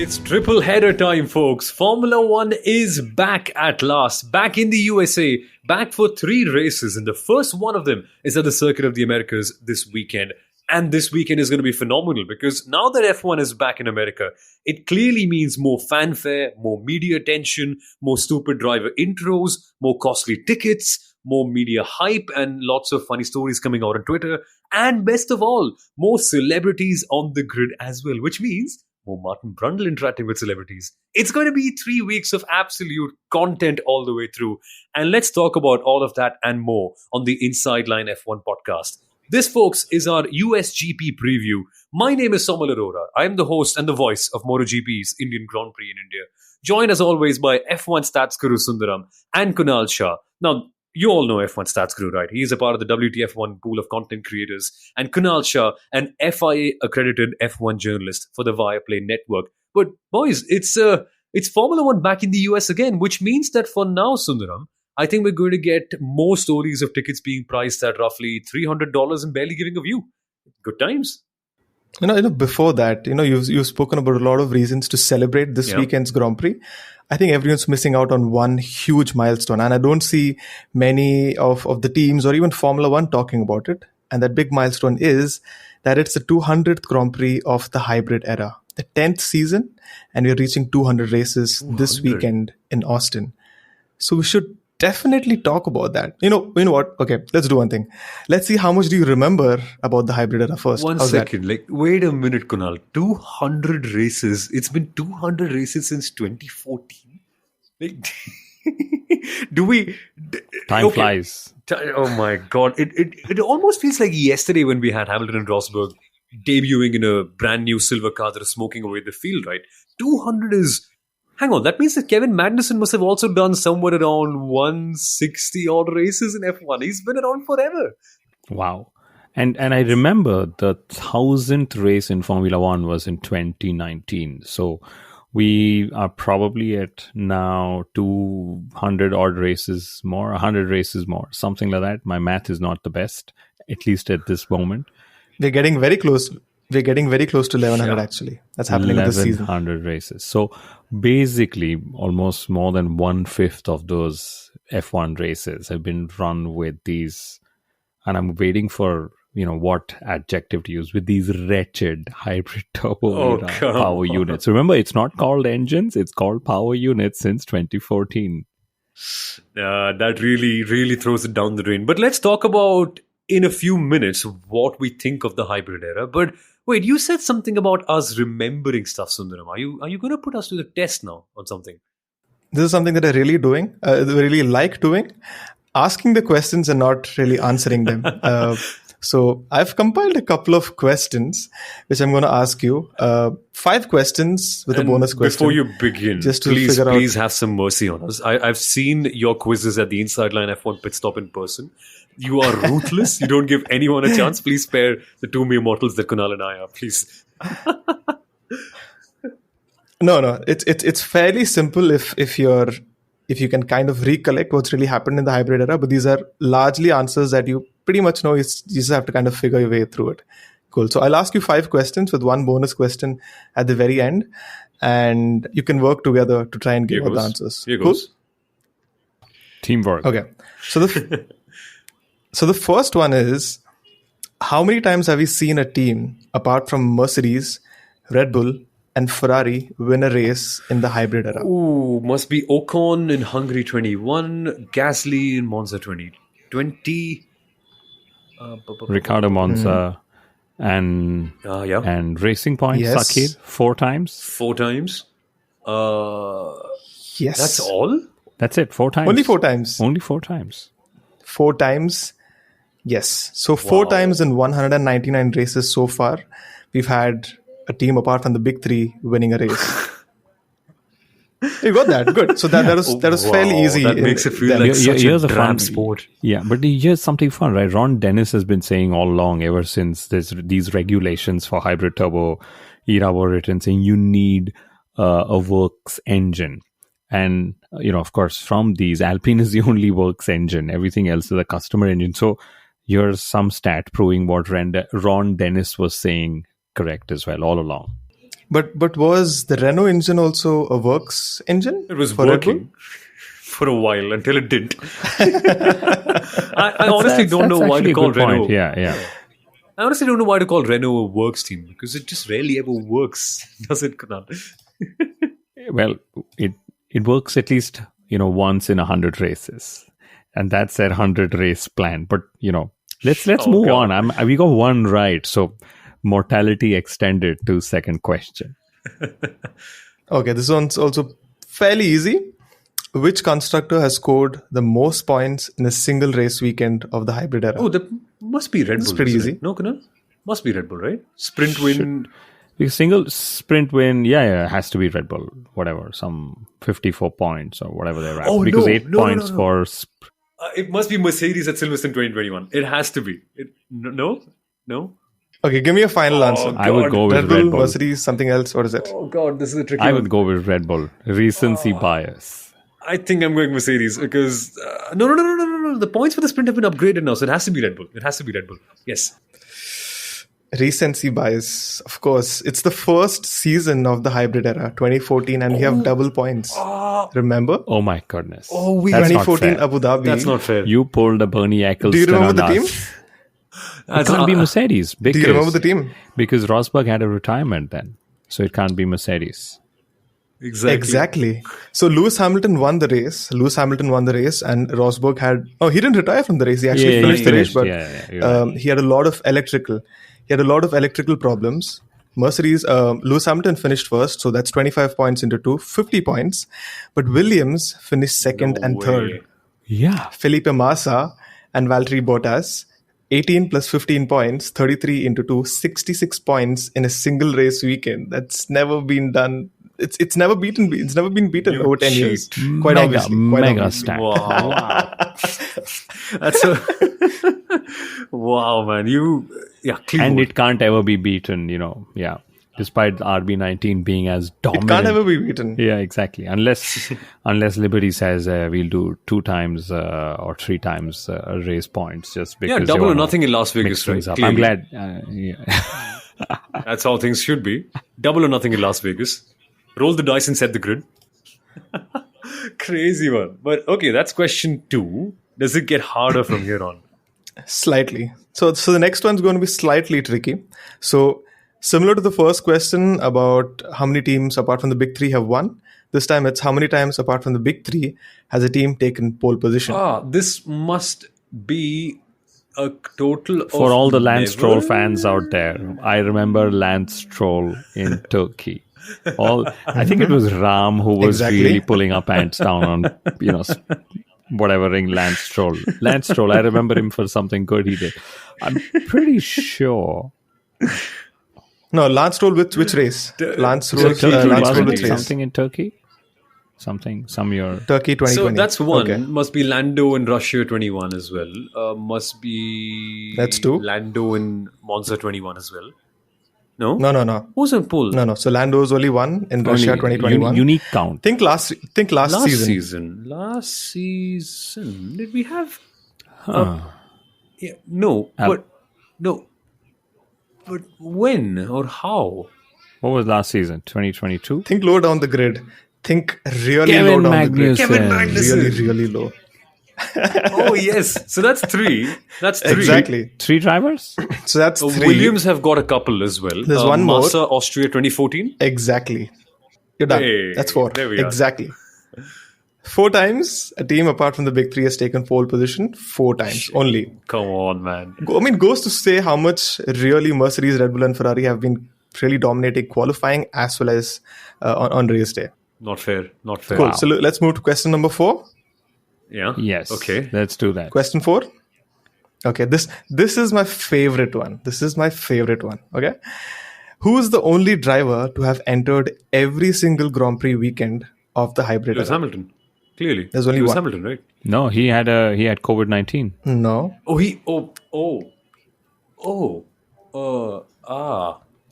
It's triple header time, folks. Formula One is back at last, back in the USA, back for 3 races, and the first one of them is at the Circuit of the Americas this weekend. And this weekend is going to be phenomenal because now that F1 is back in America, it clearly means more fanfare, more media attention, more stupid driver intros, more costly tickets, more media hype, and lots of funny stories coming out on Twitter. And best of all, more celebrities on the grid as well, which means more Martin Brundle interacting with celebrities. It's going to be 3 weeks of absolute content all the way through. And let's talk about all of that and more on the Inside Line F1 podcast. This, folks, is our USGP preview. My name is Somal Arora. I am the host and the voice of MotoGP's Indian Grand Prix in India. Joined as always by F1 Stats Guru Sundaram and Kunal Shah. Now, you all know F1 Stats Guru, right? He is a part of the WTF1 pool of content creators. And Kunal Shah, an FIA-accredited F1 journalist for the Viaplay network. But boys, it's Formula One back in the US again, which means that for now, Sundaram, I think we're going to get more stories of tickets being priced at roughly $300 and barely giving a view. Good times. Before that, you've spoken about a lot of reasons to celebrate this weekend's Grand Prix. I think everyone's missing out on one huge milestone, and I don't see many of the teams or even Formula One talking about it. And that big milestone is that it's the 200th Grand Prix of the hybrid era, the 10th season, and we're reaching 200 races this weekend in Austin. So we should definitely talk about that. You know what? Okay, let's do one thing. Let's see how much do you remember about the hybrid era first. One second. Wait a minute, Kunal. 200 races. It's been 200 races since 2014. Time flies. Oh my God. It almost feels like yesterday when we had Hamilton and Rosberg debuting in a brand new silver car that is smoking away the field, right? 200 is... Hang on, that means that Kevin Magnussen must have also done somewhere around 160 odd races in F1. He's been around forever. Wow. And I remember the 1,000th race in Formula One was in 2019. So we are probably at now 200 odd races more, 100 races more, something like that. My math is not the best, at least at this moment. We're getting very close. We're getting very close to 1,100 actually. That's happening this season. 1,100 races. So basically, almost more than 1/5 of those F1 races have been run with these, and I'm waiting for, what adjective to use, with these wretched hybrid turbo power units. Remember, it's not called engines, it's called power units since 2014. That really, really throws it down the drain. But let's talk about, in a few minutes, what we think of the hybrid era. But wait, you said something about us remembering stuff, Sundaram. Are you going to put us to the test now on something? This is something that I really like doing. Asking the questions and not really answering them. So I've compiled a couple of questions, which I'm going to ask you. 5 questions with a bonus question. Before you begin, please have some mercy on us. I've seen your quizzes at the Inside Line F1 pit stop in person. You are ruthless. You don't give anyone a chance. Please spare the 2 mere mortals that Kunal and I are, please. No. It's fairly simple if you can kind of recollect what's really happened in the hybrid era. But these are largely answers that you pretty much know. You just have to kind of figure your way through it. Cool. So I'll ask you 5 questions with one bonus question at the very end, and you can work together to try and give out the answers. Here goes. Cool? Teamwork. Okay. So the first one is, how many times have we seen a team, apart from Mercedes, Red Bull, and Ferrari, win a race in the hybrid era? Ooh, must be Ocon in Hungary 21, Gasly in Monza 2020. Ricciardo Monza and Racing Point, yes. Sakir, 4 times. 4 times. Yes. That's all? That's it, 4 times. Only 4 times. Only 4 times. 4 times. Yes. So 4 times in 199 races so far, we've had a team apart from the big 3 winning a race. You got that. Good. So that was fairly easy. That makes it feel like such a fun sport. Yeah, but here's something fun, right? Ron Dennis has been saying all along, ever since there's these regulations for hybrid turbo era were written, saying you need a works engine. And, of course, from these, Alpine is the only works engine. Everything else is a customer engine. So here's some stat proving what Ron Dennis was saying correct as well all along. But was the Renault engine also a works engine? It was for Red Bull? working for a while until it didn't. I honestly don't know why to call Renault. Yeah. I honestly don't know why to call Renault a works team because it just rarely ever works, does it, Kunal? Well, it works at least once in 100 races, and that's their 100 race plan. But let's move God. on. We got one right, so mortality extended to second question. Okay, this one's also fairly easy. Which constructor has scored the most points in a single race weekend of the hybrid era? Oh, that must be Red Bull. It's pretty isn't it? easy. No, Kunal? Must be Red Bull, right? Sprint win. The single sprint win, it has to be Red Bull. Whatever, some 54 points or whatever they're at. Oh, because no, 8 no, points no. for. It must be Mercedes at Silverstone 2021. It has to be. No? Okay, give me a final answer. I would go with Red Bull, Red Bull. Mercedes, something else. What is it? Oh, God, this is a tricky I one. would go with Red Bull. Recency bias. I think I'm going Mercedes because no. The points for the sprint have been upgraded now, so it has to be Red Bull. Yes. Recency bias, of course. It's the first season of the hybrid era, 2014, and we have double points. Remember? Oh my goodness. That's 2014 not fair. Abu Dhabi. That's not fair. You pulled a Bernie Eccleston. Do you remember on the team? us. It can't be Mercedes. Do you remember the team? Because Rosberg had a retirement then. So it can't be Mercedes. Exactly. So Lewis Hamilton won the race. And Rosberg had... Oh, he didn't retire from the race. He actually finished the race, but he had a lot of electrical problems. Mercedes, Lewis Hamilton finished first, so that's 25 points into 2, 50 points. But Williams finished second and third. Yeah. Felipe Massa and Valtteri Bottas, 18 plus 15 points, 33 into 2, 66 points in a single race weekend. That's never been done. It's never been beaten over 10 years. Quite obviously. Mega stat. Wow. That's wow, man. Clean And one. it can't ever be beaten, despite RB19 being as dominant. It can't ever be beaten. Yeah, exactly. Unless Liberty says we'll do 2 times or 3 times race points just because. Yeah, double or nothing in Las Vegas, right? I'm glad. That's how things should be. Double or nothing in Las Vegas. Roll the dice and set the grid. Crazy one. But okay, that's question 2. Does it get harder from here on? Slightly. So the next one's going to be slightly tricky. So similar to the first question about how many teams apart from the big 3 have won, this time it's how many times apart from the big 3 has a team taken pole position. This must be a total of for all the Lance Stroll fans out there. I remember Lance Stroll in Turkey. I think it was Ram who was really pulling our pants down on, whatever ring Lance Stroll. I remember him for something good he did. I'm pretty sure. No, Lance Stroll with which race? Lance Stroll with race. Something in Turkey? Some year. Turkey 2020. So that's one. Okay. Must be Lando in Russia 21 as well. Must be... That's 2. Lando in Monza 21 as well. No? No. Who's in pole? No. So Lando's only one in Russia 2021. Unique count. Think last season. Last season. Did we have... no. But when or how? What was last season? 2022? Think low down the grid. Think really Kevin low down the grid. Kevin Magnussen. Really low. Oh, yes. So that's 3. Exactly. 3 drivers? So that's 3. Williams have got a couple as well. There's one more. Massa, Austria 2014. Exactly. You're done. Hey, that's 4. There we are. Exactly. 4 times a team apart from the big 3 has taken pole position. 4 times only. Come on, man. Goes to say how much really Mercedes, Red Bull and Ferrari have been really dominating qualifying as well as on race day. Not fair. Cool. Wow. So let's move to question number 4. Yeah. Yes. Okay. Let's do that. Question 4. Okay. This is my favorite one. Okay. Who is the only driver to have entered every single Grand Prix weekend of the hybrid? Lewis Hamilton. Clearly. There's only Lewis one. Hamilton, right? No, he had COVID-19. No.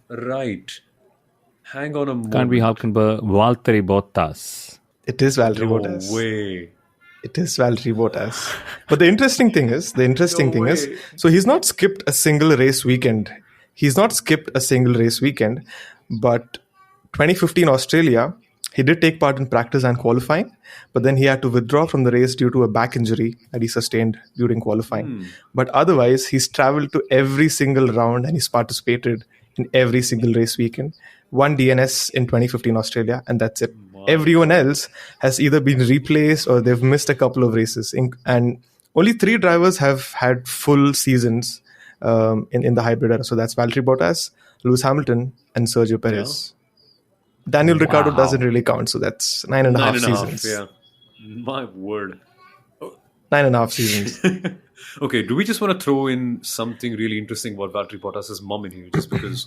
Right. Hang on a moment. Can't be Hulkenberg. Valtteri Bottas. It is Valtteri Bottas. No way. It is Valtteri Bottas. But the interesting thing is, so he's not skipped a single race weekend. But 2015 Australia, he did take part in practice and qualifying, but then he had to withdraw from the race due to a back injury that he sustained during qualifying. But otherwise, he's traveled to every single round and he's participated in every single race weekend. One DNS in 2015 Australia, and that's it. Wow. Everyone else has either been replaced or they've missed a couple of races. And only 3 drivers have had full seasons in the hybrid era. So that's Valtteri Bottas, Lewis Hamilton, and Sergio Perez. Yeah. Daniel Ricciardo doesn't really count, so that's 9.5 seasons. Yeah. My word. 9.5 seasons. Okay, do we just want to throw in something really interesting about Valtteri Bottas' mum in here, just because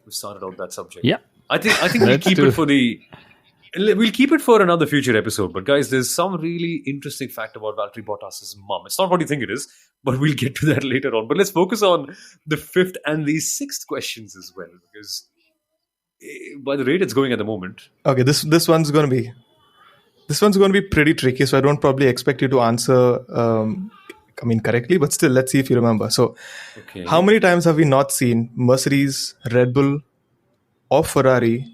we started out that subject? Yeah. I think we'll keep it for another future episode. But guys, there's some really interesting fact about Valtteri Bottas' mum. It's not what you think it is, but we'll get to that later on. But let's focus on the 5th and the 6th questions as well, because by the rate it's going at the moment. Okay, this one's going to be pretty tricky, so I don't probably expect you to answer correctly, but still, let's see if you remember. So, How many times have we not seen Mercedes, Red Bull, or Ferrari,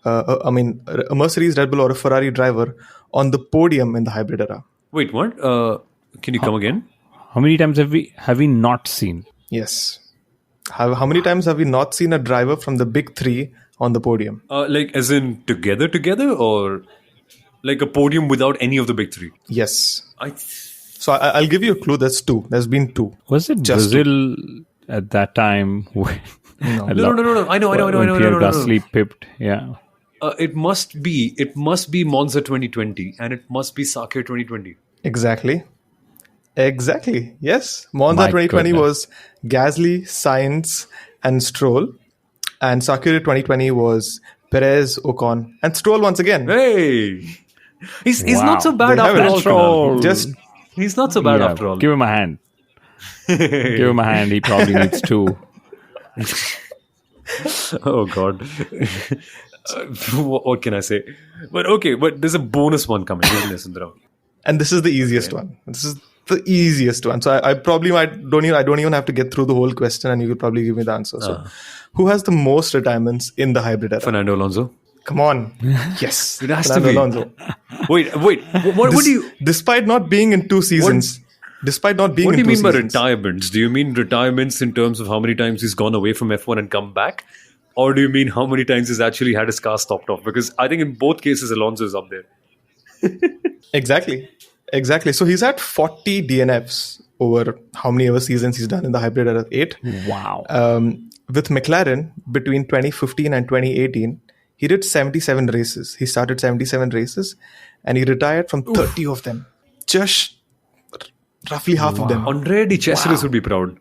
a Mercedes, Red Bull, or a Ferrari driver on the podium in the hybrid era? Wait, what? Can you come again? How many times have we not seen? Yes. How many times have we not seen a driver from the big 3 on the podium? Like as in together, or like a podium without any of the big 3? Yes. So I'll give you a clue. There's 2. There's been 2. Was it just Brazil at that time? No. I know. Pierre Gasly pipped. Yeah. It must be Monza 2020 and it must be Sakir 2020. Exactly. Yes. Monza 2020 was Gasly, Sainz, and Stroll. And Sakir 2020 was Perez, Ocon, and Stroll once again. Hey! He's not so bad after all. He's not so bad after all. Give him a hand. Give him a hand. He probably needs 2. Oh, God. What can I say? But there's a bonus one coming, isn't there, Sundram? And this is the easiest one. This is the easiest one. So I probably I don't even have to get through the whole question, and you could probably give me the answer. So, who has the most retirements in the hybrid era? Fernando Alonso. Come on. Yes. It has Fernando to be. Alonso. Wait. What do you... Despite not being in 2 seasons... What do you mean by retirements? Do you mean retirements in terms of how many times he's gone away from F1 and come back? Or do you mean how many times he's actually had his car stopped off? Because I think in both cases, Alonso is up there. Exactly. So he's had 40 DNFs over how many ever seasons he's done in the hybrid era? 8. Wow. With McLaren, between 2015 and 2018, he did 77 races. He started 77 races and he retired from 30 of them. Just roughly half of them. Andre De Cesaris would be proud.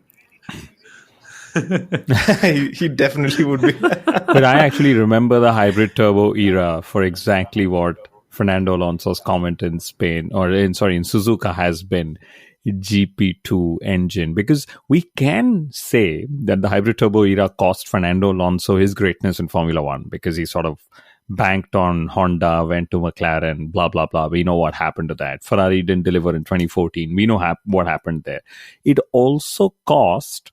He definitely would be. But I actually remember the hybrid turbo era for exactly what Fernando Alonso's comment in Spain, in Suzuka has been. GP2 engine, because we can say that the hybrid turbo era cost Fernando Alonso his greatness in Formula One, because he sort of banked on Honda, went to McLaren, blah, blah, blah. We know what happened to that. Ferrari didn't deliver in 2014. We know what happened there. It also cost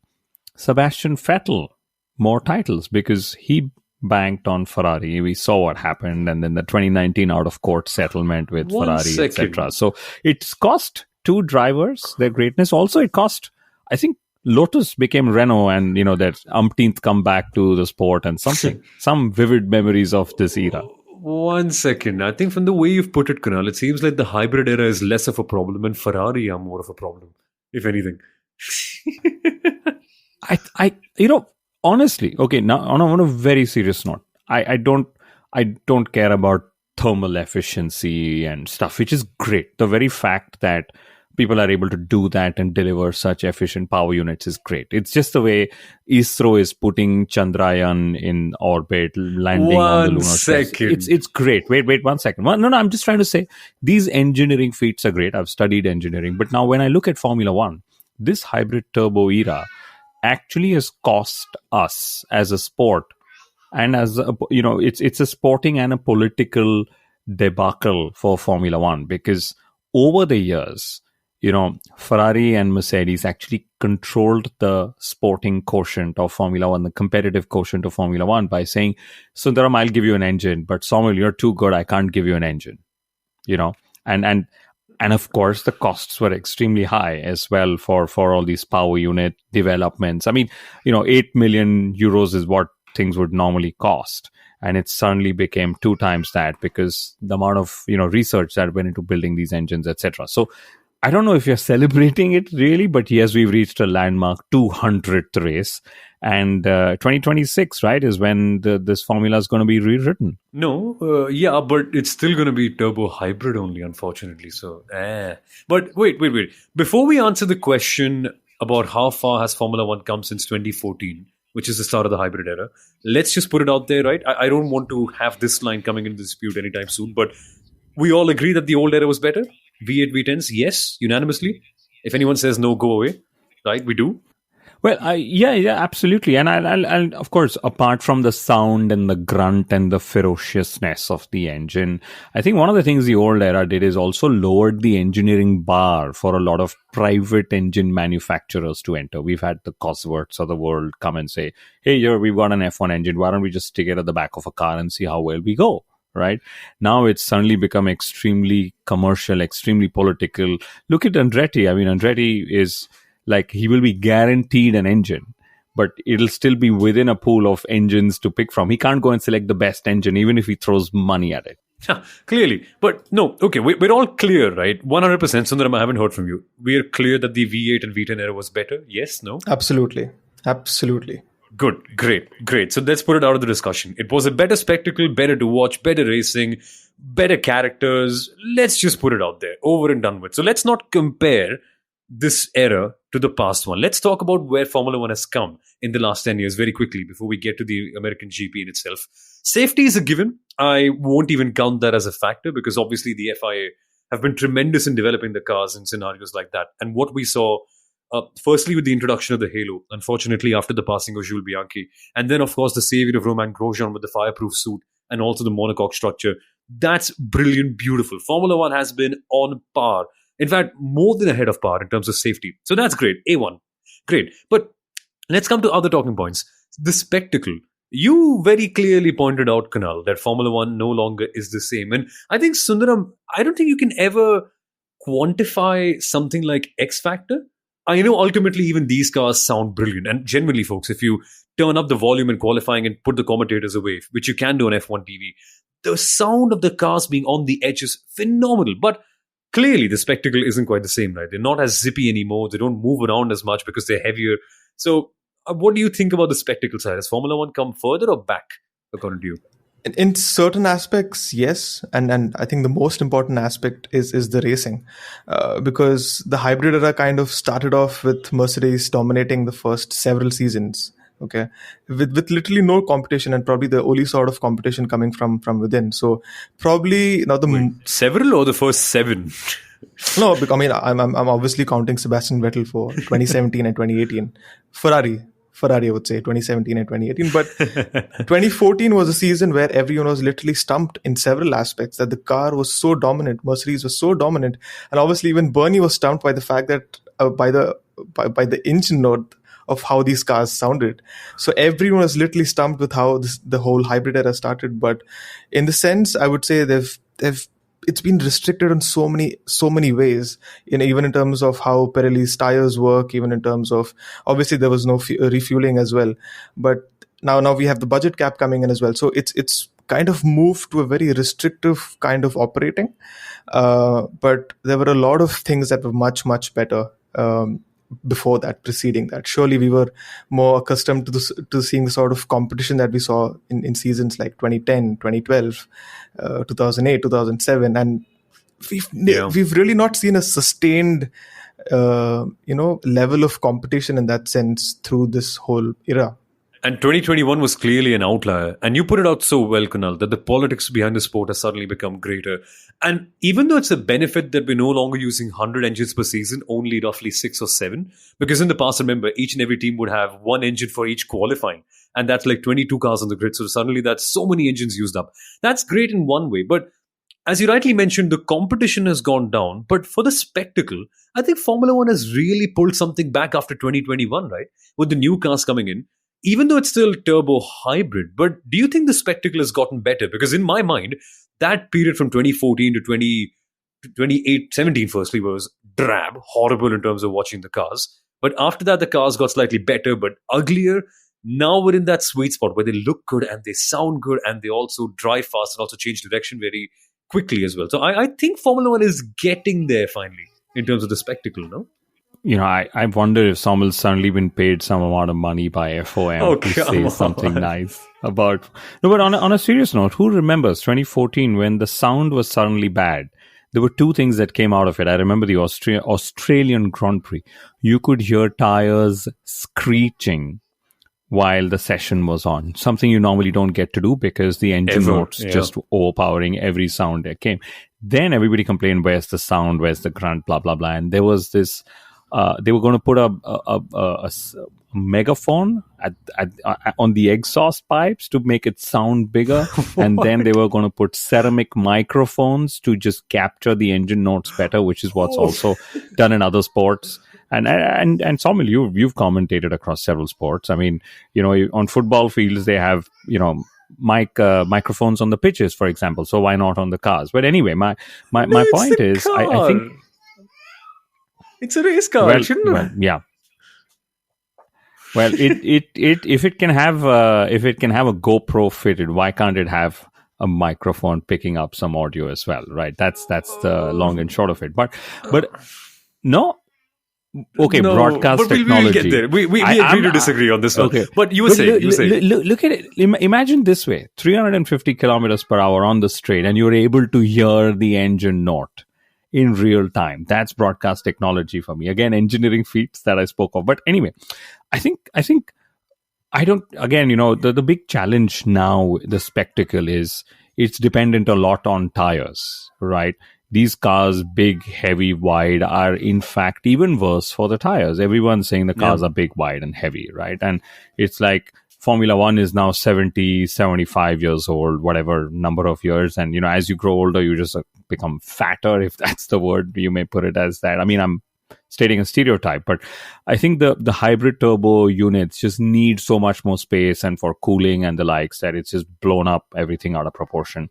Sebastian Vettel more titles because he banked on Ferrari. We saw what happened, and then the 2019 out-of-court settlement with Ferrari, etc. So it's cost 2 drivers their greatness. Also, it cost, I think, Lotus became Renault, and that umpteenth come back to the sport and some vivid memories of this era. 1 second. I think from the way you've put it, Kunal, it seems like the hybrid era is less of a problem and Ferrari are more of a problem, if anything. Honestly, okay, now on a very serious note, I don't care about thermal efficiency and stuff, which is great. The very fact that people are able to do that and deliver such efficient power units is great. It's just the way ISRO is putting Chandrayaan in orbit, landing on the lunar surface. It's great. Wait 1 second. No, I'm just trying to say these engineering feats are great. I've studied engineering, but now when I look at Formula One, this hybrid turbo era actually has cost us as a sport, and as it's a sporting and a political debacle for Formula One, because over the years, Ferrari and Mercedes actually controlled the sporting quotient of Formula One, the competitive quotient of Formula One, by saying, Sundaram, I'll give you an engine, but Samuel, you're too good. I can't give you an engine, and of course the costs were extremely high as well for all these power unit developments. I mean, 8 million euros is what things would normally cost, and it suddenly became 2 times that because the amount of research that went into building these engines, etc. So I don't know if you're celebrating it really, but yes, we've reached a landmark 200th race. And 2026, right, is when this formula is going to be rewritten. No, yeah, but it's still going to be turbo hybrid only, unfortunately. So, But wait. Before we answer the question about how far has Formula One come since 2014, which is the start of the hybrid era, let's just put it out there, right? I don't want to have this line coming into dispute anytime soon, but we all agree that the old era was better. V8, V10s, yes, unanimously. If anyone says no, go away, right? We do. Well, yeah, absolutely. And I'll, of course, apart from the sound and the grunt and the ferociousness of the engine, I think one of the things the old era did is also lowered the engineering bar for a lot of private engine manufacturers to enter. We've had the Cosworths of the world come and say, hey, we've got an F1 engine. Why don't we just stick it at the back of a car and see how well we go? Right now, it's suddenly become extremely commercial, extremely political. Look at Andretti. I mean, Andretti is like, he will be guaranteed an engine, but it'll still be within a pool of engines to pick from. He can't go and select the best engine, even if he throws money at it. Clearly. But no, okay, we're all clear, right? 100%. Sundaram, I haven't heard from you. We are clear that the V8 and V10 era was better? Yes, no? Absolutely. Good, great. So let's put it out of the discussion. It was a better spectacle, better to watch, better racing, better characters. Let's just put it out there, over and done with. So let's not compare this era to the past one. Let's talk about where Formula One has come in the last 10 years very quickly before we get to the American GP in itself. Safety is a given. I won't even count that as a factor because obviously the FIA have been tremendous in developing the cars in scenarios like that. And what we saw, firstly with the introduction of the Halo, unfortunately after the passing of Jules Bianchi, and then of course the savior of Romain Grosjean with the fireproof suit and also the monocoque structure. That's brilliant, beautiful. Formula One has been on par. In fact, more than ahead of par in terms of safety. So that's great. A1. Great. But let's come to other talking points. The spectacle. You very clearly pointed out, Kunal, that Formula One no longer is the same. And I think, Sundaram, I don't think you can ever quantify something like X Factor. I know ultimately even these cars sound brilliant. And generally, folks, if you turn up the volume in qualifying and put the commentators away, which you can do on F1 TV, the sound of the cars being on the edge is phenomenal. But clearly, the spectacle isn't quite the same, right? They're not as zippy anymore. They don't move around as much because they're heavier. So what do you think about the spectacle side? Has Formula One come further or back, according to you? In certain aspects, yes. And I think the most important aspect is the racing. Because the hybrid era kind of started off with Mercedes dominating the first several seasons. Okay, with literally no competition and probably the only sort of competition coming from within. So probably now several or the first 7. No, because, I mean, I'm obviously counting Sebastian Vettel for 2017 and 2018. Ferrari, I would say 2017 and 2018. But 2014 was a season where everyone was literally stumped in several aspects. That the car was so dominant, Mercedes was so dominant, and obviously even Bernie was stumped by the fact that by the engine note of how these cars sounded. So everyone was literally stumped with how the whole hybrid era started. But in the sense, I would say it's been restricted in so many ways, even in terms of how Pirelli's tires work, even in terms of, obviously there was no refueling as well. But now we have the budget cap coming in as well. So it's kind of moved to a very restrictive kind of operating. But there were a lot of things that were much, much better before that, preceding that. Surely we were more accustomed to seeing the sort of competition that we saw in seasons like 2010, 2012, 2008, 2007. And we've really not seen a sustained level of competition in that sense through this whole era. And 2021 was clearly an outlier. And you put it out so well, Kunal, that the politics behind the sport has suddenly become greater. And even though it's a benefit that we're no longer using 100 engines per season, only roughly 6 or 7, because in the past, remember, each and every team would have one engine for each qualifying. And that's like 22 cars on the grid. So suddenly that's so many engines used up. That's great in one way. But as you rightly mentioned, the competition has gone down. But for the spectacle, I think Formula One has really pulled something back after 2021, right? With the new cars coming in, even though it's still turbo hybrid. But do you think the spectacle has gotten better? Because in my mind, that period from 2014 to 28, 17 firstly was drab, horrible in terms of watching the cars. But after that, the cars got slightly better, but uglier. Now we're in that sweet spot where they look good and they sound good and they also drive fast and also change direction very quickly as well. So I think Formula One is getting there finally in terms of the spectacle, no? I wonder if Sommel's suddenly been paid some amount of money by FOM to say something nice about. No, but on a serious note, who remembers 2014 when the sound was suddenly bad? There were two things that came out of it. I remember the Australian Grand Prix. You could hear tires screeching while the session was on. Something you normally don't get to do because the engine notes just overpowering every sound that came. Then everybody complained, where's the sound, where's the grunt, blah, blah, blah. And there was this, they were going to put a megaphone on the exhaust pipes to make it sound bigger. And then they were going to put ceramic microphones to just capture the engine notes better, which is what's also done in other sports. And Saumil, you've commentated across several sports. I mean, on football fields, they have, microphones on the pitches, for example. So why not on the cars? But anyway, my point is, I think it's a race car, shouldn't it? Well, yeah. Well, if it can have a GoPro fitted, why can't it have a microphone picking up some audio as well? Right. That's the long and short of it. But no. Okay, no, broadcast but technology. We'll get there. We agree to disagree on this one. Okay. But you were saying. Look at it. Imagine this way: 350 kilometers per hour on the straight, and you're able to hear the engine note in real time. That's broadcast technology for me. Again, engineering feats that I spoke of. But anyway, I think I don't. Again, the big challenge now, the spectacle is it's dependent a lot on tires, right? These cars, big, heavy, wide, are in fact even worse for the tires. Everyone's saying the cars are big, wide, and heavy, right? And it's like Formula One is now 70, 75 years old, whatever number of years. And, as you grow older, you just become fatter, if that's the word, you may put it as that. I mean, I'm stating a stereotype, but I think the hybrid turbo units just need so much more space and for cooling and the likes that it's just blown up everything out of proportion.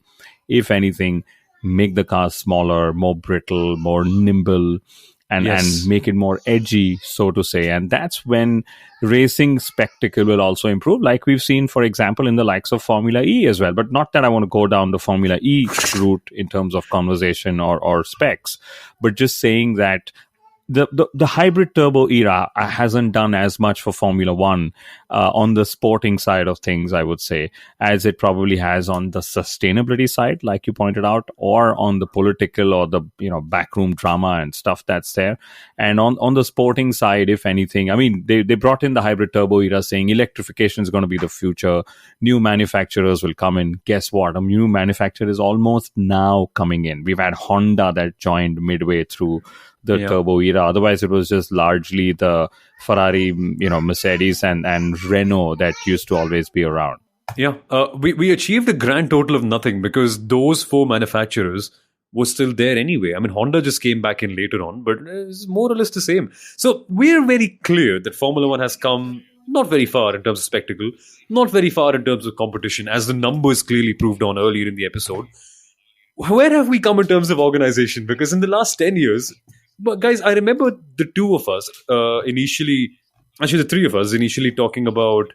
If anything, make the cars smaller, more brittle, more nimble, and make it more edgy, so to say. And that's when racing spectacle will also improve, like we've seen, for example, in the likes of Formula E as well. But not that I want to go down the Formula E route in terms of conversation or specs, but just saying that the hybrid turbo era hasn't done as much for Formula One on the sporting side of things, I would say, as it probably has on the sustainability side, like you pointed out, or on the political or the backroom drama and stuff that's there. And on the sporting side, if anything, I mean, they brought in the hybrid turbo era saying electrification is going to be the future. New manufacturers will come in. Guess what? A new manufacturer is almost now coming in. We've had Honda that joined midway through the turbo era. Otherwise, it was just largely the Ferrari, Mercedes and Renault that used to always be around. Yeah, we achieved a grand total of nothing because those four manufacturers were still there anyway. I mean, Honda just came back in later on, but it's more or less the same. So we're very clear that Formula One has come not very far in terms of spectacle, not very far in terms of competition, as the numbers clearly proved on earlier in the episode. Where have we come in terms of organization? Because in the last 10 years, but guys, I remember the two of us the three of us initially talking about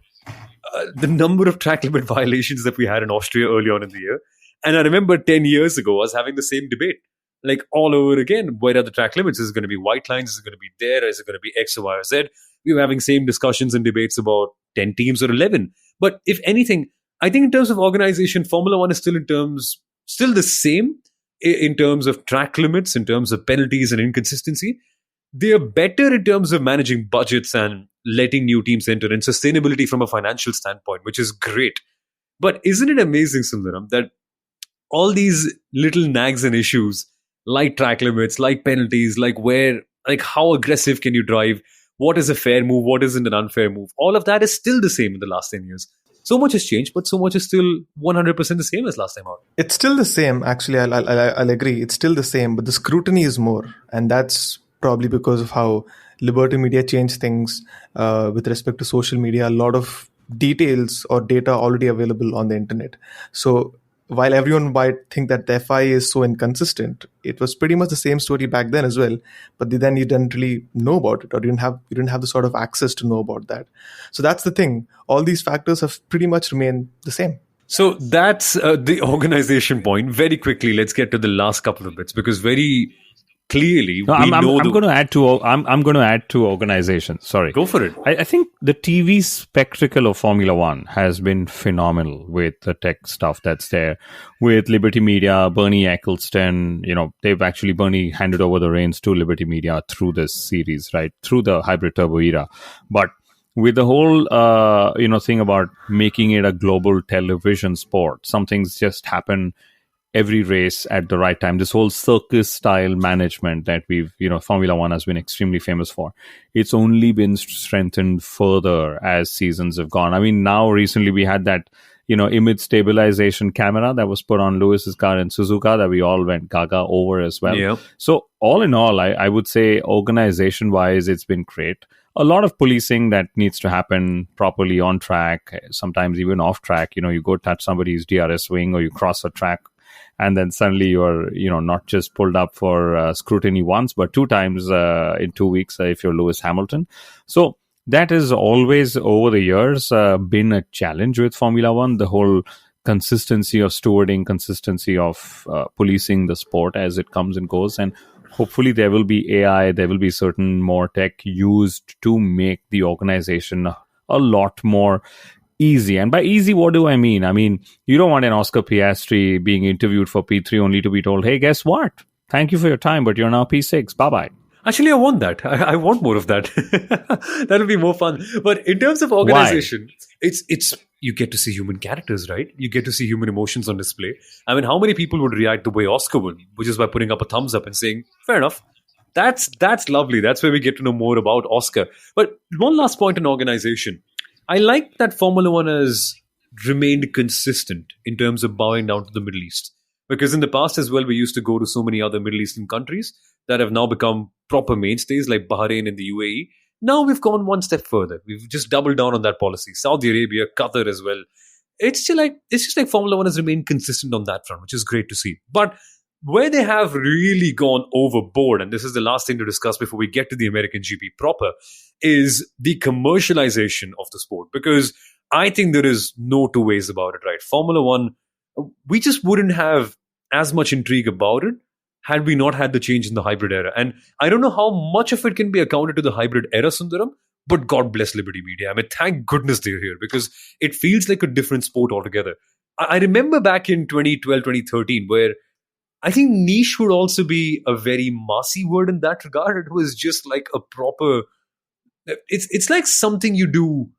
the number of track limit violations that we had in Austria early on in the year. And I remember 10 years ago, us having the same debate, like all over again. Where are the track limits? Is it going to be white lines? Is it going to be there? Is it going to be X or Y or Z? We were having same discussions and debates about 10 teams or 11. But if anything, I think in terms of organization, Formula One is still the same in terms of track limits, in terms of penalties and inconsistency. They are better in terms of managing budgets and letting new teams enter and sustainability from a financial standpoint, which is great. But isn't it amazing, Sundaram, that all these little nags and issues, like track limits, like penalties, like how aggressive can you drive, what is a fair move, what isn't an unfair move, all of that is still the same in the last 10 years. So much has changed, but so much is still 100% the same as last time out. It's still the same. Actually, I'll agree. It's still the same, but the scrutiny is more, and that's probably because of how Liberty Media changed things with respect to social media. A lot of details or data already available on the internet. So while everyone might think that the FI is so inconsistent, it was pretty much the same story back then as well. But then you didn't really know about it, or you didn't have the sort of access to know about that. So that's the thing. All these factors have pretty much remained the same. So that's the organization point. Very quickly, let's get to the last couple of bits, because very clearly I'm going to add to I'm going to add to organization. Sorry, go for it. I think the TV spectacle of Formula One has been phenomenal with the tech stuff that's there with Liberty Media, Bernie Eccleston. Bernie handed over the reins to Liberty Media through this series, right, through the hybrid turbo era, but with the whole thing about making it a global television sport, some things just happen every race at the right time. This whole circus style management that Formula One has been extremely famous for, it's only been strengthened further as seasons have gone. I mean, now recently we had that image stabilization camera that was put on Lewis's car in Suzuka that we all went gaga over as well. Yeah. So all in all, I would say organization wise, it's been great. A lot of policing that needs to happen properly on track, sometimes even off track. You go touch somebody's DRS wing or you cross a track, and then suddenly you're, not just pulled up for scrutiny once, but 2 times in 2 weeks if you're Lewis Hamilton. So that has always, over the years, been a challenge with Formula One, the whole consistency of stewarding, consistency of policing the sport as it comes and goes. And hopefully there will be AI, there will be certain more tech used to make the organization a lot more easy. And by easy, what do I mean? I mean, you don't want an Oscar Piastri being interviewed for P3 only to be told, hey, guess what? Thank you for your time, but you're now P6. Bye-bye. Actually, I want that. I want more of that. That'll be more fun. But in terms of organization, it's you get to see human characters, right? You get to see human emotions on display. I mean, how many people would react the way Oscar would, which is by putting up a thumbs up and saying, fair enough. That's lovely. That's where we get to know more about Oscar. But one last point on organization. I like that Formula One has remained consistent in terms of bowing down to the Middle East. Because in the past as well, we used to go to so many other Middle Eastern countries that have now become proper mainstays like Bahrain and the UAE. Now we've gone one step further. We've just doubled down on that policy. Saudi Arabia, Qatar as well. It's just like Formula One has remained consistent on that front, which is great to see. But where they have really gone overboard, and this is the last thing to discuss before we get to the American GP proper, is the commercialization of the sport. Because I think there is no two ways about it, right? Formula One, we just wouldn't have as much intrigue about it had we not had the change in the hybrid era. And I don't know how much of it can be accounted to the hybrid era, Sundaram, but God bless Liberty Media. I mean, thank goodness they're here, because it feels like a different sport altogether. I remember back in 2012, 2013, where I think niche would also be a very massy word in that regard. It was just like a proper... It's like something you do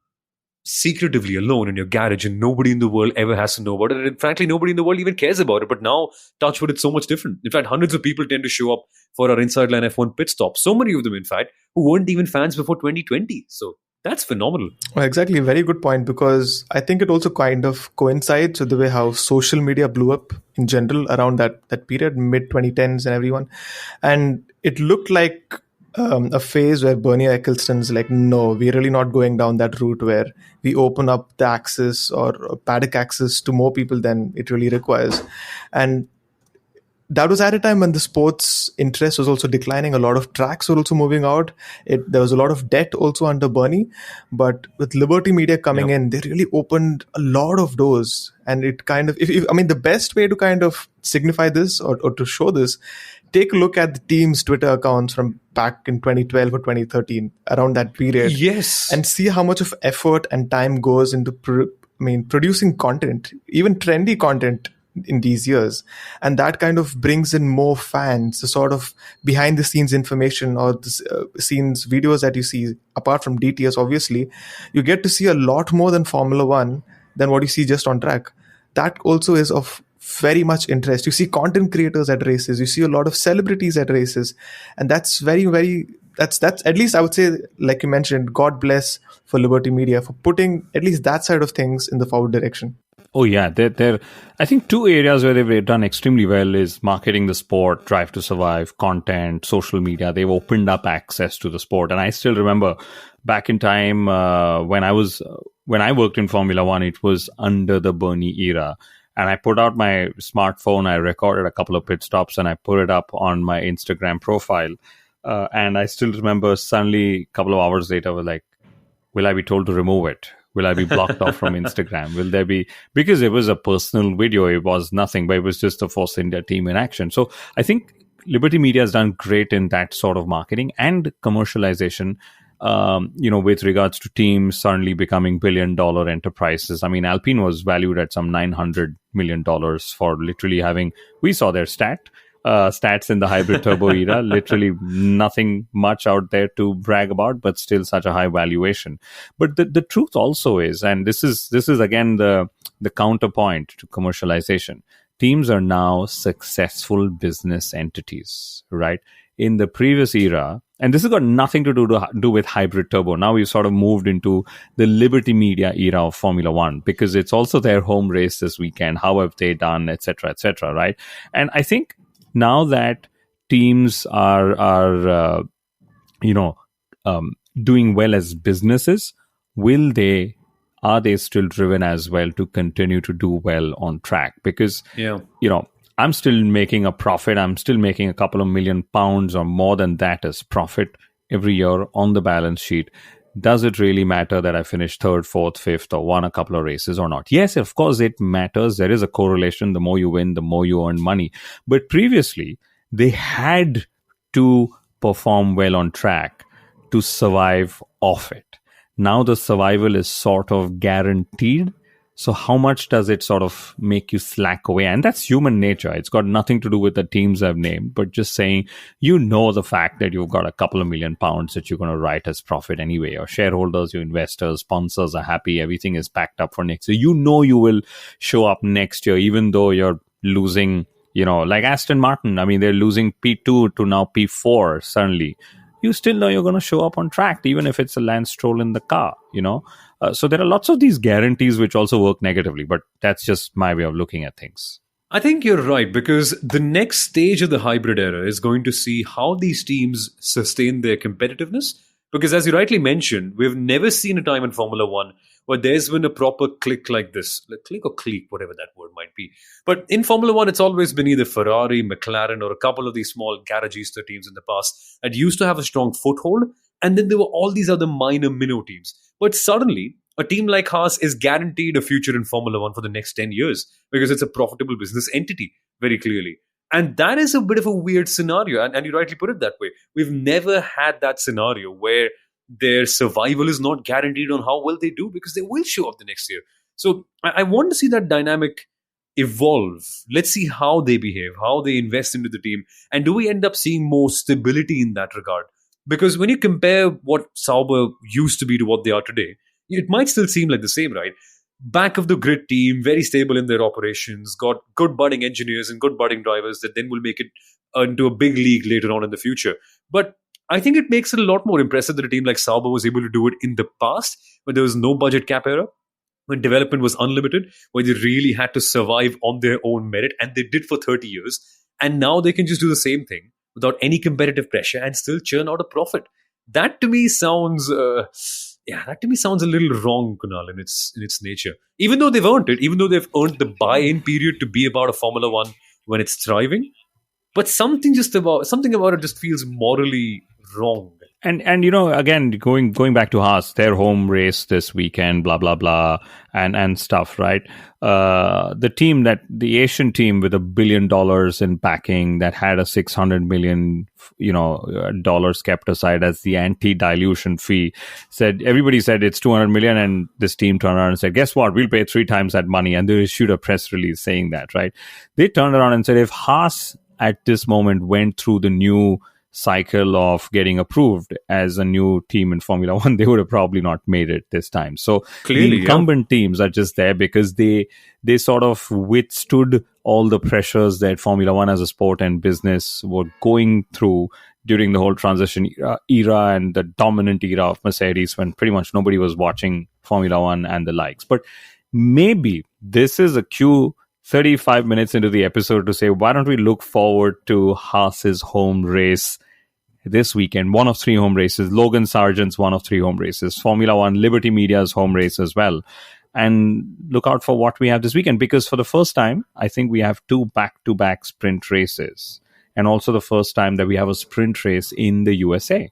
secretively alone in your garage and nobody in the world ever has to know about it. And frankly, nobody in the world even cares about it. But now, touch wood, it's so much different. In fact, hundreds of people tend to show up for our Inside Line F1 pit stop. So many of them, in fact, who weren't even fans before 2020. So that's phenomenal. Well, exactly. Very good point, because I think it also kind of coincides with the way how social media blew up in general around that period, mid-2010s and everyone. And it looked like a phase where Bernie Eccleston's like, no, we're really not going down that route where we open up the access or paddock access to more people than it really requires. And that was at a time when the sports interest was also declining. A lot of tracks were also moving out. There was a lot of debt also under Bernie. But with Liberty Media coming in, they really opened a lot of doors. And it kind of, the best way to kind of signify this or to show this, take a look at the team's Twitter accounts from back in 2012 or 2013, around that period. Yes. And see how much of effort and time goes into producing content, even trendy content in these years. And that kind of brings in more fans, the sort of behind the scenes information or the scenes videos that you see, apart from DTS, obviously, you get to see a lot more than Formula One than what you see just on track. That also is of very much interest. You see content creators at races, you see a lot of celebrities at races, and that's very, very that's at least I would say, like you mentioned, God bless for Liberty Media for putting at least that side of things in the forward direction. Oh yeah, there. I think two areas where they've done extremely well is marketing the sport, Drive to Survive, content, social media. They've opened up access to the sport, and I still remember back in time when I worked in Formula One, it was under the Bernie era. And I put out my smartphone, I recorded a couple of pit stops, and I put it up on my Instagram profile. And I still remember suddenly a couple of hours later, I was like, will I be told to remove it? Will I be blocked off from Instagram? Will there be, because it was a personal video, it was nothing, but it was just the Force India team in action. So I think Liberty Media has done great in that sort of marketing and commercialization. With regards to teams suddenly becoming billion-dollar enterprises. I mean, Alpine was valued at some $900 million for literally having, we saw their stats in the hybrid turbo era, literally nothing much out there to brag about, but still such a high valuation. But the truth also is, and this is again the counterpoint to commercialization, teams are now successful business entities, right? In the previous era, and this has got nothing to do with hybrid turbo. Now we've sort of moved into the Liberty Media era of Formula One because it's also their home race this weekend. How have they done, etc., right? And I think now that teams are doing well as businesses, are they still driven as well to continue to do well on track? Because I'm still making a profit. I'm still making a couple of £1 million or more than that as profit every year on the balance sheet. Does it really matter that I finished third, fourth, fifth, or won a couple of races or not? Yes, of course it matters. There is a correlation. The more you win, the more you earn money. But previously, they had to perform well on track to survive off it. Now the survival is sort of guaranteed. So how much does it sort of make you slack away? And that's human nature. It's got nothing to do with the teams I've named, but just saying, the fact that you've got a couple of £1 million that you're going to write as profit anyway. Your shareholders, your investors, sponsors are happy. Everything is packed up for next year. You will show up next year, even though you're losing, like Aston Martin. I mean, they're losing P2 to now P4 suddenly. You still know you're going to show up on track, even if it's a Lance Stroll in the car, So there are lots of these guarantees which also work negatively, but that's just my way of looking at things. I think you're right, because the next stage of the hybrid era is going to see how these teams sustain their competitiveness. Because as you rightly mentioned, we've never seen a time in Formula One where there's been a proper click like this. Like click or cleek, whatever that word might be. But in Formula One, it's always been either Ferrari, McLaren, or a couple of these small garagista teams in the past that used to have a strong foothold. And then there were all these other minor minnow teams. But suddenly, a team like Haas is guaranteed a future in Formula One for the next 10 years because it's a profitable business entity, very clearly. And that is a bit of a weird scenario. And you rightly put it that way. We've never had that scenario where their survival is not guaranteed on how well they do because they will show up the next year. So I want to see that dynamic evolve. Let's see how they behave, how they invest into the team. And do we end up seeing more stability in that regard? Because when you compare what Sauber used to be to what they are today, it might still seem like the same, right? Back of the grid team, very stable in their operations, got good budding engineers and good budding drivers that then will make it into a big league later on in the future. But I think it makes it a lot more impressive that a team like Sauber was able to do it in the past when there was no budget cap era, when development was unlimited, where they really had to survive on their own merit, and they did for 30 years. And now they can just do the same thing without any competitive pressure and still churn out a profit. That to me sounds a little wrong, Kunal, in its nature. Even though they've earned it, even though they've earned the buy-in period to be about a Formula One when it's thriving, but something about it just feels morally wrong. And again, going back to Haas, their home race this weekend, blah blah blah, and stuff, right? The Asian team with $1 billion in backing that had a $600 million dollars kept aside as the anti-dilution fee, everybody said it's $200 million, and this team turned around and said, guess what? We'll pay 3 times that money, and they issued a press release saying that, right? They turned around and said if Haas at this moment went through the new cycle of getting approved as a new team in Formula One, they would have probably not made it this time. So clearly, the incumbent teams are just there because they sort of withstood all the pressures that Formula One as a sport and business were going through during the whole transition era and the dominant era of Mercedes, when pretty much nobody was watching Formula One and the likes. But maybe this is a cue 35 minutes into the episode to say, why don't we look forward to Haas's home race this weekend? One of 3 home races. Logan Sargent's one of 3 home races. Formula One, Liberty Media's home race as well. And look out for what we have this weekend, because for the first time, I think we have 2 back-to-back sprint races. And also the first time that we have a sprint race in the USA.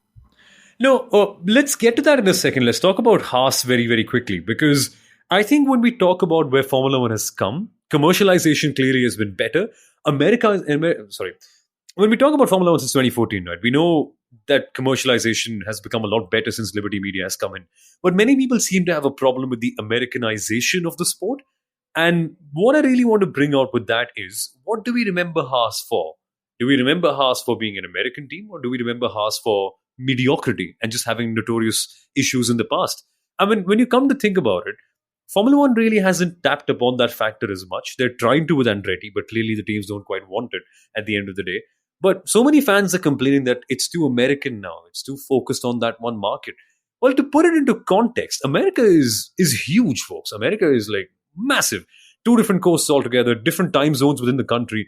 No, let's get to that in a second. Let's talk about Haas very, very quickly, because I think when we talk about where Formula One has come, commercialization clearly has been better. When we talk about Formula One since 2014, right, we know that commercialization has become a lot better since Liberty Media has come in. But many people seem to have a problem with the Americanization of the sport. And what I really want to bring out with that is, what do we remember Haas for? Do we remember Haas for being an American team, or do we remember Haas for mediocrity and just having notorious issues in the past? I mean, when you come to think about it, Formula One really hasn't tapped upon that factor as much. They're trying to with Andretti, but clearly the teams don't quite want it at the end of the day. But so many fans are complaining that it's too American now. It's too focused on that one market. Well, to put it into context, America is huge, folks. America is like massive. 2 different coasts altogether, different time zones within the country.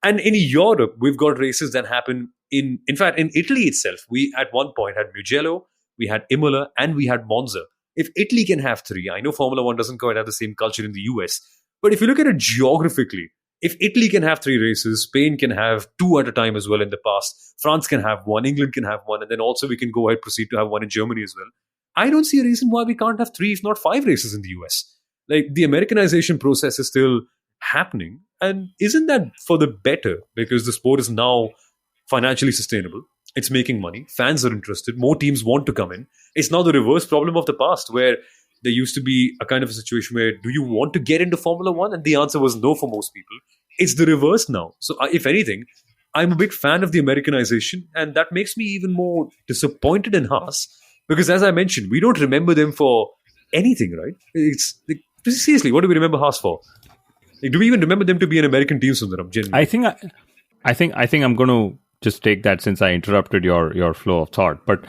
And in Europe, we've got races that happen in fact, in Italy itself. We at one point had Mugello, we had Imola, and we had Monza. If Italy can have 3, I know Formula One doesn't quite have the same culture in the US, but if you look at it geographically, if Italy can have 3 races, Spain can have 2 at a time as well in the past, France can have 1, England can have 1, and then also we can go ahead proceed to have 1 in Germany as well. I don't see a reason why we can't have 3, if not 5 races in the US. Like, the Americanization process is still happening, and isn't that for the better? Because the sport is now financially sustainable. It's making money. Fans are interested. More teams want to come in. It's now the reverse problem of the past, where there used to be a kind of a situation where, do you want to get into Formula One? And the answer was no for most people. It's the reverse now. So if anything, I'm a big fan of the Americanization, and that makes me even more disappointed in Haas, because as I mentioned, we don't remember them for anything, right? It's like, seriously, what do we remember Haas for? Like, do we even remember them to be an American team, Sundaram? Genuinely? I think I'm going to just take that, since I interrupted your flow of thought. But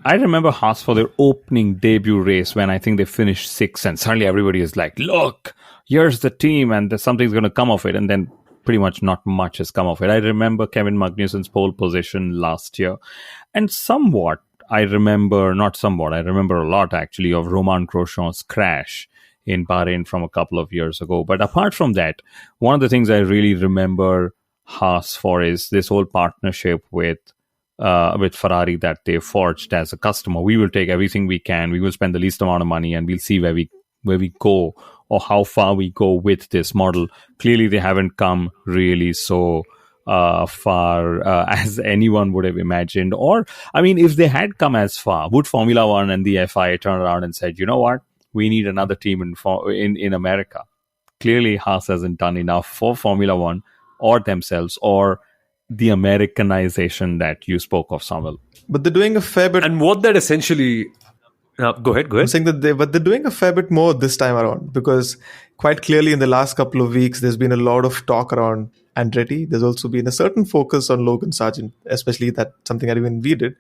I remember Haas for their opening debut race, when I think they finished 6th, and suddenly everybody is like, look, here's the team, and something's going to come of it. And then pretty much not much has come of it. I remember Kevin Magnussen's pole position last year. And I remember a lot actually of Romain Grosjean's crash in Bahrain from a couple of years ago. But apart from that, one of the things I really remember Haas for is this whole partnership with Ferrari that they forged as a customer. We will take everything we can. We will spend the least amount of money, and we'll see where we go, or how far we go with this model. Clearly, they haven't come really so far as anyone would have imagined. Or, I mean, if they had come as far, would Formula One and the FIA turn around and said, you know what, we need another team in America? Clearly, Haas hasn't done enough for Formula One or themselves, or the Americanization that you spoke of, Samuel. But they're doing a fair bit. And what that essentially... go ahead. I'm saying that they're doing a fair bit more this time around, because quite clearly in the last couple of weeks, there's been a lot of talk around Andretti. There's also been a certain focus on Logan Sargent, especially that something that even we did.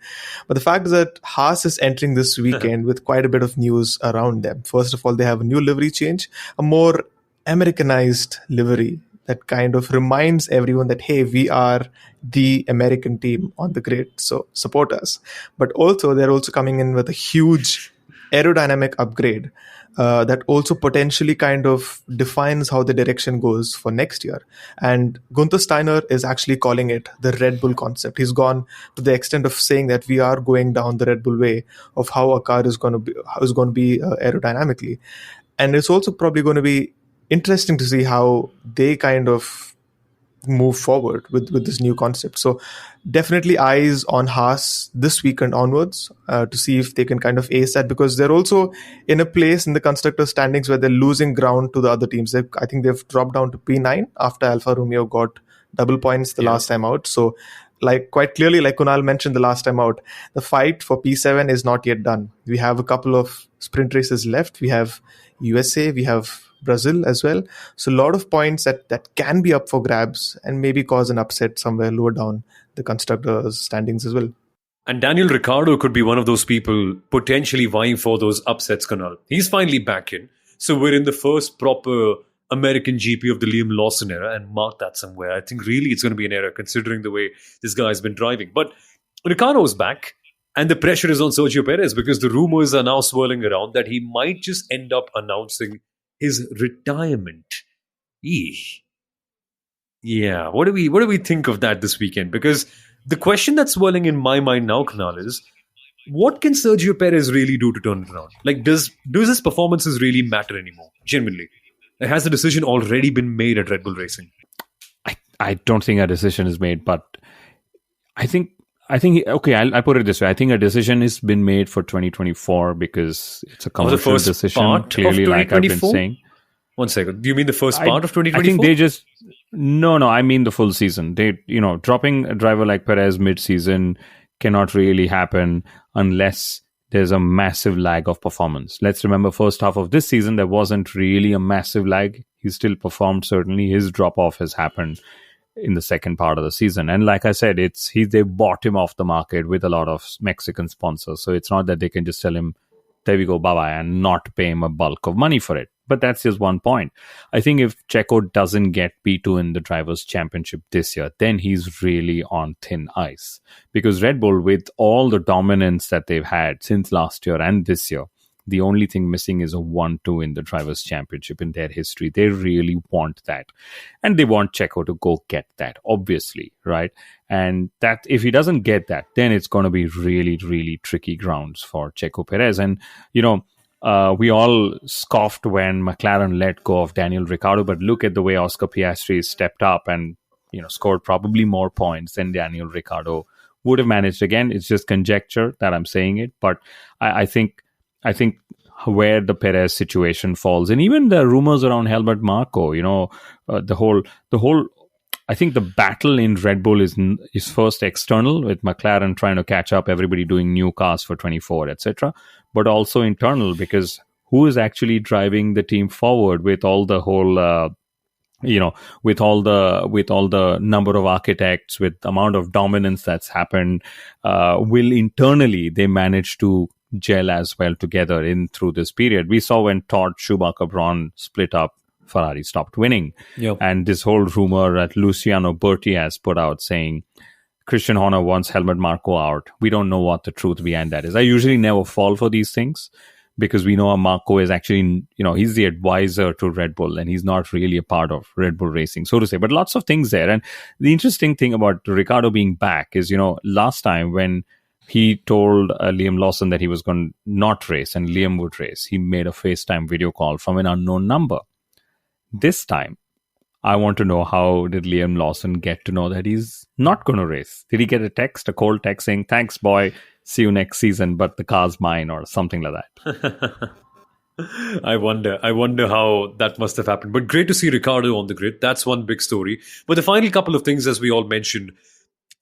But the fact is that Haas is entering this weekend with quite a bit of news around them. First of all, they have a new livery change, a more Americanized livery that kind of reminds everyone that, hey, we are the American team on the grid, so support us. But also, they're also coming in with a huge aerodynamic upgrade that also potentially kind of defines how the direction goes for next year. And Gunther Steiner is actually calling it the Red Bull concept. He's gone to the extent of saying that we are going down the Red Bull way of how a car is going to be aerodynamically. And it's also probably going to be interesting to see how they kind of move forward with this new concept. So definitely eyes on Haas this weekend onwards to see if they can kind of ace that, because they're also in a place in the constructor standings where they're losing ground to the other teams. I think they've dropped down to P9 after Alfa Romeo got double points the last time out. So quite clearly, like Kunal mentioned the last time out, the fight for P7 is not yet done. We have a couple of sprint races left. We have USA, we have Brazil as well. So a lot of points that can be up for grabs and maybe cause an upset somewhere lower down the constructors' standings as well. And Daniel Ricciardo could be one of those people potentially vying for those upsets, Kunal. He's finally back in. So we're in the first proper American GP of the Liam Lawson era, and mark that somewhere. I think really it's going to be an era considering the way this guy's been driving. But Ricciardo's back, and the pressure is on Sergio Perez because the rumors are now swirling around that he might just end up announcing his retirement. Eesh. Yeah, what do we think of that this weekend? Because the question that's swirling in my mind now, Kunal, is what can Sergio Perez really do to turn it around? Like, does his performances really matter anymore? Genuinely, has the decision already been made at Red Bull Racing? I don't think a decision is made, but I think okay. I'll put it this way. I think a decision has been made for 2024 because it's a commercial decision. Clearly, like I've been saying. 1 second. Do you mean the first part of 2024? I think they just no. I mean the full season. They dropping a driver like Perez mid-season cannot really happen unless there's a massive lag of performance. Let's remember, first half of this season there wasn't really a massive lag. He still performed. Certainly, his drop off has happened in the second part of the season. And like I said, they bought him off the market with a lot of Mexican sponsors. So it's not that they can just tell him, there we go, bye-bye, and not pay him a bulk of money for it. But that's just one point. I think if Checo doesn't get P2 in the Drivers' Championship this year, then he's really on thin ice. Because Red Bull, with all the dominance that they've had since last year and this year, the only thing missing is a 1-2 in the Drivers' Championship in their history. They really want that. And they want Checo to go get that, obviously, right? And that if he doesn't get that, then it's going to be really, really tricky grounds for Checo Perez. And, we all scoffed when McLaren let go of Daniel Ricciardo, but look at the way Oscar Piastri stepped up and, scored probably more points than Daniel Ricciardo would have managed. Again, it's just conjecture that I'm saying it, but I think where the Perez situation falls, and even the rumors around Helmut Marko, the whole. I think the battle in Red Bull is first external, with McLaren trying to catch up, everybody doing new cars for 24, etc., but also internal, because who is actually driving the team forward with all the whole. With all the number of architects, with the amount of dominance that's happened, will internally they manage to gel as well together through this period. We saw when Todd Schumacher Braun split up, Ferrari stopped winning. Yep. And this whole rumor that Luciano Berti has put out saying Christian Horner wants Helmut Marko out. We don't know what the truth behind that is. I usually never fall for these things because we know Marko is actually, he's the advisor to Red Bull and he's not really a part of Red Bull Racing, so to say. But lots of things there. And the interesting thing about Ricciardo being back is, last time when he told Liam Lawson that he was going to not race and Liam would race, he made a FaceTime video call from an unknown number. This time, I want to know, how did Liam Lawson get to know that he's not going to race? Did he get a cold text saying, thanks, boy, see you next season, but the car's mine, or something like that? I wonder how that must have happened. But great to see Ricciardo on the grid. That's one big story. But the final couple of things, as we all mentioned,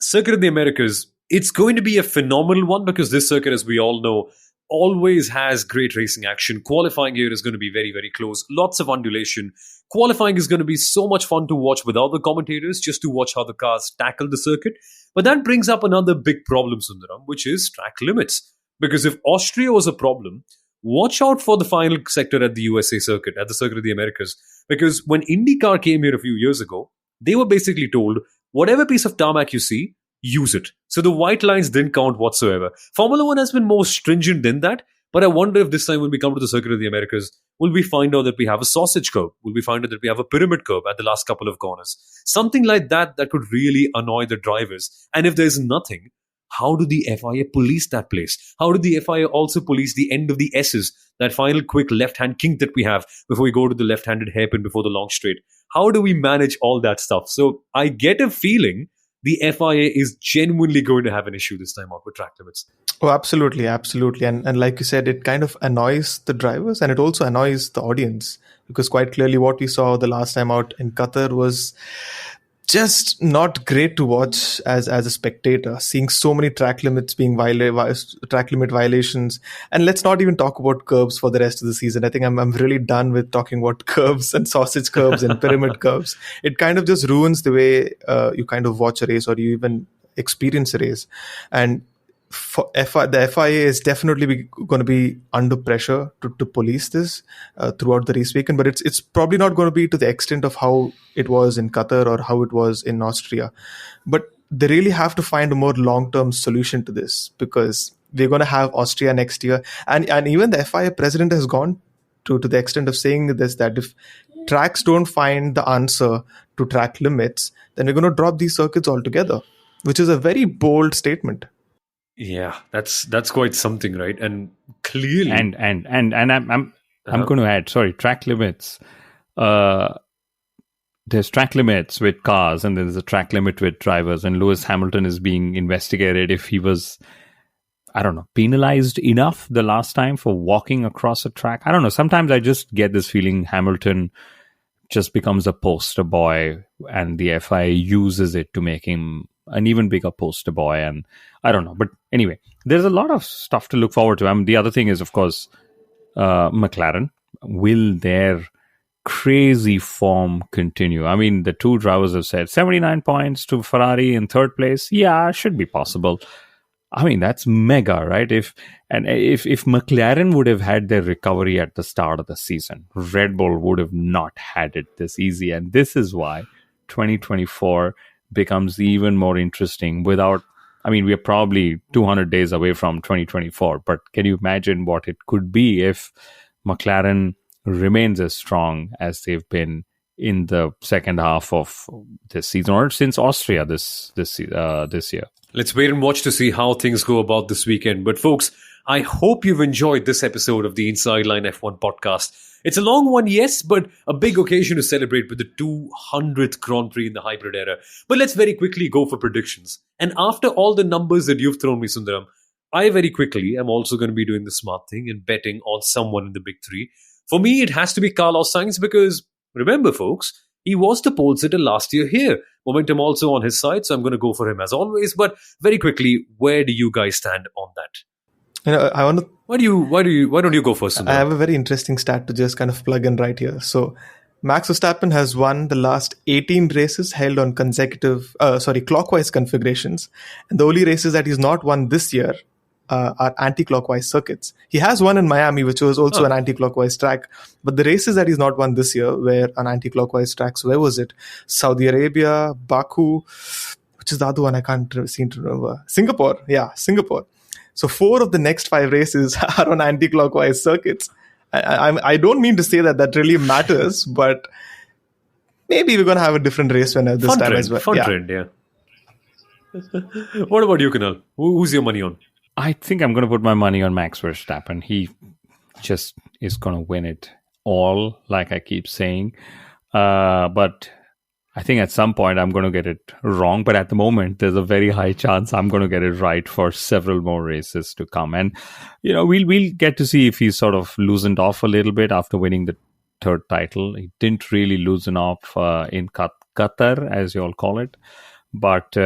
Circuit of the Americas, it's going to be a phenomenal one because this circuit, as we all know, always has great racing action. Qualifying here is going to be very, very close. Lots of undulation. Qualifying is going to be so much fun to watch without the commentators, just to watch how the cars tackle the circuit. But that brings up another big problem, Sundaram, which is track limits. Because if Austria was a problem, watch out for the final sector at the USA circuit, at the Circuit of the Americas. Because when IndyCar came here a few years ago, they were basically told, whatever piece of tarmac you see, use it. So the white lines didn't count whatsoever. Formula One has been more stringent than that, but I wonder if this time when we come to the Circuit of the Americas, will we find out that we have a sausage curve? Will we find out that we have a pyramid curve at the last couple of corners? Something like that could really annoy the drivers. And if there's nothing, how do the FIA police that place? How do the FIA also police the end of the S's, that final quick left-hand kink that we have before we go to the left-handed hairpin before the long straight? How do we manage all that stuff? So I get a feeling the FIA is genuinely going to have an issue this time out with track limits. Oh, absolutely. And like you said, it kind of annoys the drivers and it also annoys the audience, because quite clearly what we saw the last time out in Qatar was just not great to watch as a spectator, seeing so many track limits being track limit violations. And let's not even talk about curbs for the rest of the season. I think I'm really done with talking about curbs and sausage curbs and pyramid curbs. It kind of just ruins the way you kind of watch a race, or you even experience a race. And the FIA is definitely going to be under pressure to police this throughout the race weekend, but it's probably not going to be to the extent of how it was in Qatar or how it was in Austria. But they really have to find a more long-term solution to this, because we're going to have Austria next year, and even the FIA president has gone to the extent of saying this, that if tracks don't find the answer to track limits, then we're going to drop these circuits altogether, which is a very bold statement. Yeah, that's quite something, right? And clearly, and I'm going to add, sorry, track limits. There's track limits with cars, and there's a track limit with drivers. And Lewis Hamilton is being investigated if he was, I don't know, penalized enough the last time for walking across a track. I don't know. Sometimes I just get this feeling Hamilton just becomes a poster boy, and the FIA uses it to make him an even bigger poster boy. And I don't know. But anyway, there's a lot of stuff to look forward to. The other thing is, of course, McLaren. Will their crazy form continue? I mean, the two drivers have said 79 points to Ferrari in third place. Yeah, should be possible. I mean, that's mega, right? If McLaren would have had their recovery at the start of the season, Red Bull would have not had it this easy. And this is why 2024 becomes even more interesting. We're probably 200 days away from 2024, but can you imagine what it could be if McLaren remains as strong as they've been in the second half of this season, or since Austria this year? Let's wait and watch to see how things go about this weekend. But folks, I hope you've enjoyed this episode of the Inside Line F1 podcast. It's a long one, yes, but a big occasion to celebrate with the 200th Grand Prix in the hybrid era. But let's very quickly go for predictions. And after all the numbers that you've thrown me, Sundaram, I very quickly am also going to be doing the smart thing and betting on someone in the big three. For me, it has to be Carlos Sainz, because remember, folks, he was the pole sitter last year here. Momentum also on his side, so I'm going to go for him as always. But very quickly, where do you guys stand on that? I want to. Why don't you go first? I have a very interesting stat to just kind of plug in right here. So, Max Verstappen has won the last 18 races held on clockwise configurations, and the only races that he's not won this year are anti-clockwise circuits. He has won in Miami, which was also an anti-clockwise track, but the races that he's not won this year were on anti-clockwise tracks. Where was it? Saudi Arabia, Baku, which is the other one I can't seem to remember. Singapore. Yeah, Singapore. So 4 of the next 5 races are on anti-clockwise circuits. I don't mean to say that really matters, but maybe we're going to have a different race winner this time as well. Fun trend, yeah. What about you, Kunal? Who's your money on? I think I'm going to put my money on Max Verstappen. He just is going to win it all, like I keep saying. But I think at some point I'm going to get it wrong. But at the moment, there's a very high chance I'm going to get it right for several more races to come. And, we'll get to see if he's sort of loosened off a little bit after winning the third title. He didn't really loosen off in Qatar, as you all call it. But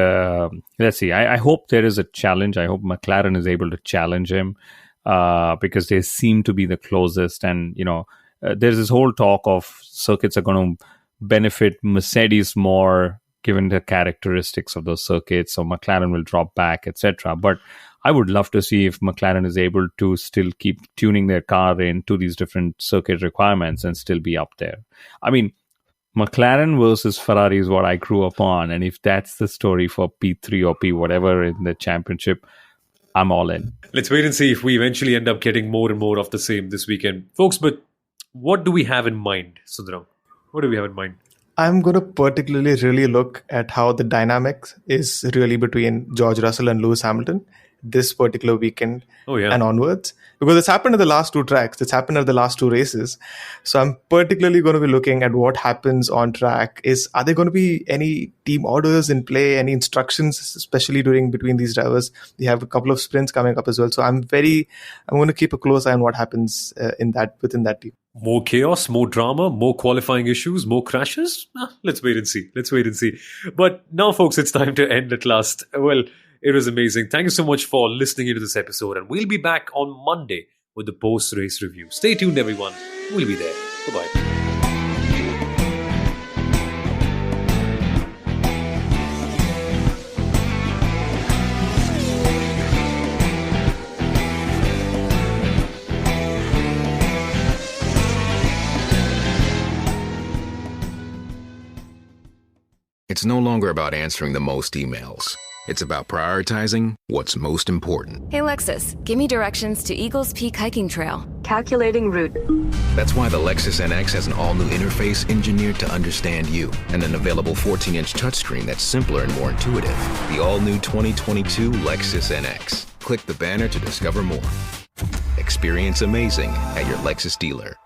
let's see. I hope there is a challenge. I hope McLaren is able to challenge him because they seem to be the closest. And, there's this whole talk of circuits are going to benefit Mercedes more given the characteristics of those circuits. So McLaren will drop back, etc. But I would love to see if McLaren is able to still keep tuning their car into these different circuit requirements and still be up there. I mean, McLaren versus Ferrari is what I grew up on. And if that's the story for P3 or P whatever in the championship, I'm all in. Let's wait and see if we eventually end up getting more and more of the same this weekend. Folks, but what do we have in mind, Sundaram? What do we have in mind? I'm going to particularly really look at how the dynamics is really between George Russell and Lewis Hamilton. this particular weekend and onwards, because it's happened at the last two tracks. It's happened at the last two races. So I'm particularly going to be looking at what happens on track. Are there going to be any team orders in play, any instructions, especially between these drivers? We have a couple of sprints coming up as well. So I'm going to keep a close eye on what happens within that team. More chaos, more drama, more qualifying issues, more crashes? Let's wait and see. But now, folks, it's time to end at last. Well, it was amazing. Thank you so much for listening into this episode. And we'll be back on Monday with the post-race review. Stay tuned, everyone. We'll be there. Bye-bye. It's no longer about answering the most emails. It's about prioritizing what's most important. Hey, Lexus, give me directions to Eagles Peak Hiking Trail. Calculating route. That's why the Lexus NX has an all-new interface engineered to understand you, and an available 14-inch touchscreen that's simpler and more intuitive. The all-new 2022 Lexus NX. Click the banner to discover more. Experience amazing at your Lexus dealer.